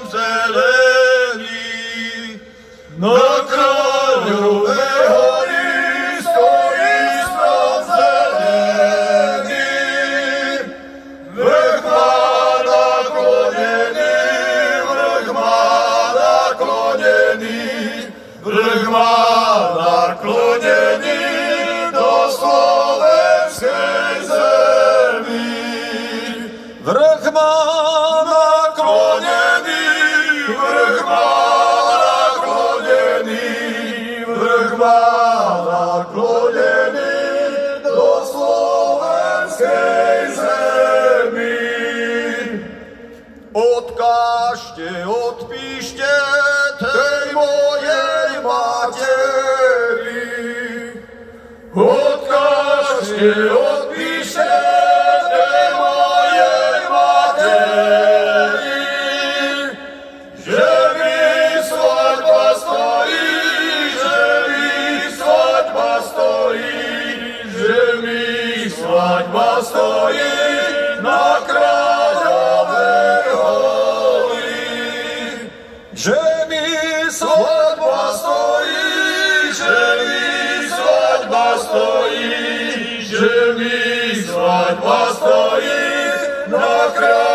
zelený, na Kráľovej hory stojí strom zelený. Vrch má naklonený, vrch má naklonený, vrch má naklonený do slovenskej zemi. Vrch má naklonený, vrch má naklonený, vrch má naklonený do slovenskej zemi. Odkážte, odpíšte tej mojej materi. Odkážte, odpíšte tej mojej materi, že mi svadba stojí, že mi svadba stojí, že mi svadba stojí na Kráľovej hori. Že mi svadba stojí, že mi svadba stojí, že mi svadba stojí na Kráľovej hori.